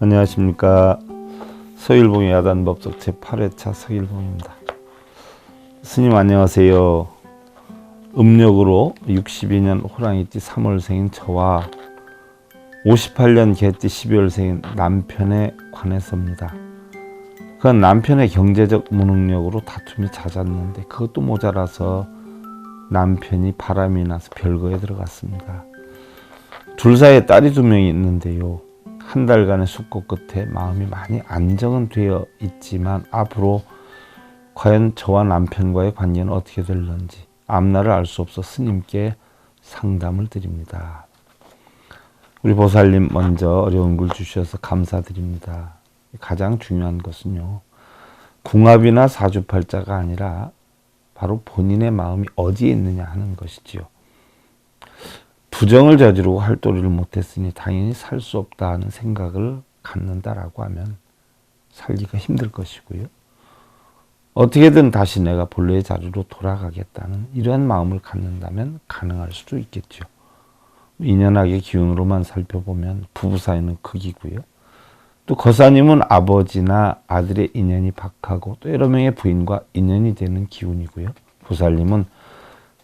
안녕하십니까. 서일봉의 야단법석 제8회차 서일봉입니다. 스님 안녕하세요. 음력으로 62년 호랑이띠 3월생인 저와 58년 개띠 12월생인 남편에 관해서입니다. 그건 남편의 경제적 무능력으로 다툼이 잦았는데 그것도 모자라서 남편이 바람이 나서 별거에 들어갔습니다. 둘 사이에 딸이 2명이 있는데요. 한 달간의 숙고 끝에 마음이 많이 안정은 되어 있지만 앞으로 과연 저와 남편과의 관계는 어떻게 될런지 앞날을 알 수 없어 스님께 상담을 드립니다. 우리 보살님 먼저 어려운 글 주셔서 감사드립니다. 가장 중요한 것은요, 궁합이나 사주팔자가 아니라 바로 본인의 마음이 어디에 있느냐 하는 것이지요. 부정을 저지르고 활도리를 못했으니 당연히 살 수 없다는 생각을 갖는다라고 하면 살기가 힘들 것이고요. 어떻게든 다시 내가 본래의 자리로 돌아가겠다는 이러한 마음을 갖는다면 가능할 수도 있겠죠. 인연학의 기운으로만 살펴보면 부부 사이는 극이고요. 또 거사님은 아버지나 아들의 인연이 박하고 또 여러 명의 부인과 인연이 되는 기운이고요. 보살님은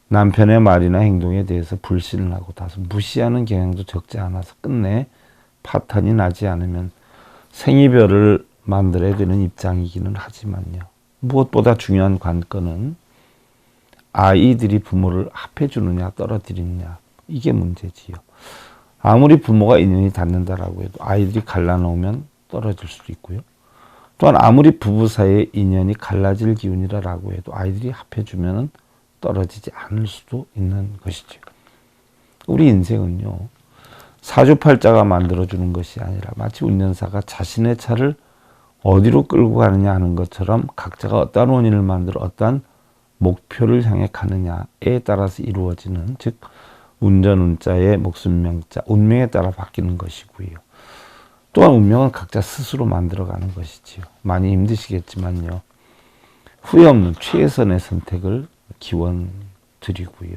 남편의 말이나 행동에 대해서 불신을 하고 다소 무시하는 경향도 적지 않아서 끝내 파탄이 나지 않으면 생이별을 만들어야 되는 입장이기는 하지만요. 무엇보다 중요한 관건은 아이들이 부모를 합해주느냐 떨어뜨리느냐, 이게 문제지요. 아무리 부모가 인연이 닿는다라고 해도 아이들이 갈라놓으면 떨어질 수도 있고요. 또한 아무리 부부 사이의 인연이 갈라질 기운이라고 해도 아이들이 합해주면 떨어지지 않을 수도 있는 것이죠. 우리 인생은요, 사주팔자가 만들어주는 것이 아니라 마치 운전사가 자신의 차를 어디로 끌고 가느냐 하는 것처럼 각자가 어떠한 원인을 만들어 어떠한 목표를 향해 가느냐에 따라서 이루어지는, 즉 운전 운자의 목숨 명자, 운명에 따라 바뀌는 것이고요. 또한 운명은 각자 스스로 만들어가는 것이지요. 많이 힘드시겠지만요, 후회 없는 최선의 선택을 기원 드리고요.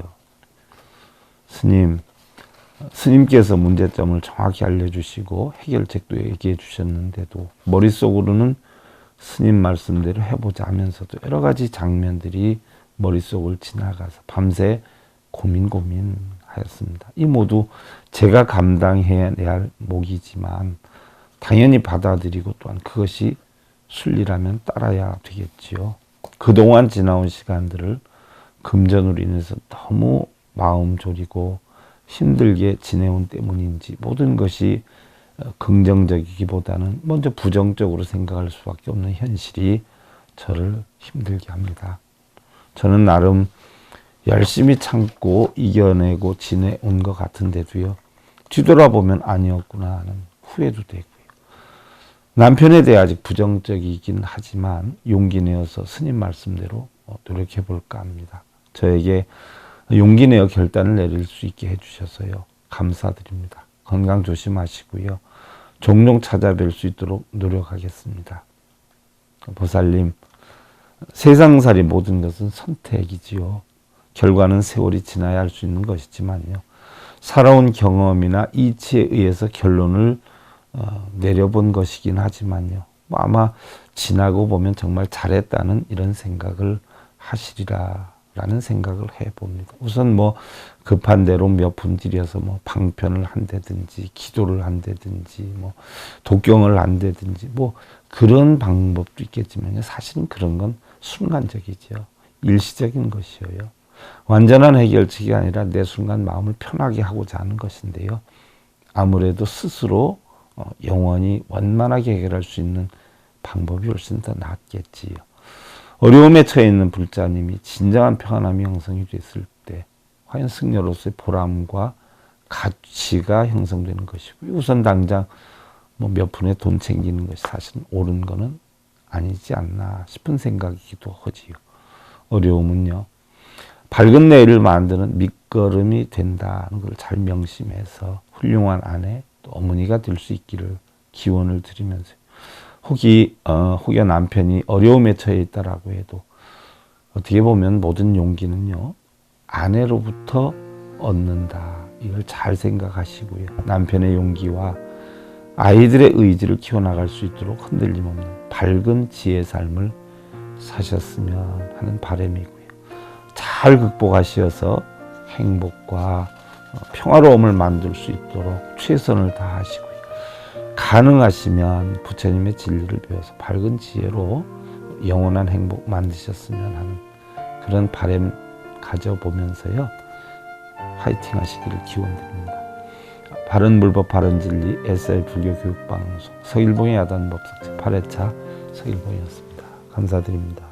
스님께서 문제점을 정확히 알려주시고 해결책도 얘기해 주셨는데도 머릿속으로는 스님 말씀대로 해보자 하면서도 여러 가지 장면들이 머릿속을 지나가서 밤새 고민하였습니다. 이 모두 제가 감당해야 할 몫이지만 당연히 받아들이고 또한 그것이 순리라면 따라야 되겠지요. 그동안 지나온 시간들을 금전으로 인해서 너무 마음 졸이고 힘들게 지내온 때문인지 모든 것이 긍정적이기보다는 먼저 부정적으로 생각할 수밖에 없는 현실이 저를 힘들게 합니다. 저는 나름 열심히 참고 이겨내고 지내온 것 같은데도요, 뒤돌아보면 아니었구나 하는 후회도 되고요. 남편에 대해 아직 부정적이긴 하지만 용기 내어서 스님 말씀대로 노력해 볼까 합니다. 저에게 용기 내어 결단을 내릴 수 있게 해주셔서요, 감사드립니다. 건강 조심하시고요. 종종 찾아뵐 수 있도록 노력하겠습니다. 보살님, 세상살이 모든 것은 선택이지요. 결과는 세월이 지나야 할 수 있는 것이지만요, 살아온 경험이나 이치에 의해서 결론을 내려본 것이긴 하지만요, 아마 지나고 보면 정말 잘했다는 이런 생각을 하시리라라는 생각을 해봅니다. 우선 급한 대로 몇 분들여서 방편을 한다든지 기도를 한다든지 독경을 한다든지 그런 방법도 있겠지만요, 사실은 그런 건 순간적이죠. 일시적인 것이에요. 완전한 해결책이 아니라 내 순간 마음을 편하게 하고자 하는 것인데요, 아무래도 스스로 영원히 원만하게 해결할 수 있는 방법이 훨씬 더 낫겠지요. 어려움에 처해 있는 불자님이 진정한 평안함이 형성이 됐을 때 과연 승려로서의 보람과 가치가 형성되는 것이고요. 우선 당장 몇 푼의 돈 챙기는 것이 사실은 옳은 거는 아니지 않나 싶은 생각이기도 하지요. 어려움은요, 밝은 내일을 만드는 밑거름이 된다는 걸 잘 명심해서 훌륭한 아내, 또 어머니가 될 수 있기를 기원을 드리면서, 혹여 남편이 어려움에 처해 있다라고 해도 어떻게 보면 모든 용기는요, 아내로부터 얻는다. 이걸 잘 생각하시고요. 남편의 용기와 아이들의 의지를 키워나갈 수 있도록 흔들림 없는 밝은 지혜의 삶을 사셨으면 하는 바람이고요. 잘 극복하셔서 행복과 평화로움을 만들 수 있도록 최선을 다하시고요. 가능하시면 부처님의 진리를 배워서 밝은 지혜로 영원한 행복 만드셨으면 하는 그런 바람 가져보면서요. 화이팅 하시기를 기원드립니다. 바른 불법 바른 진리 SI 불교 교육방송 서일봉의 야단법석 제8회차 서일봉이었습니다. 감사드립니다.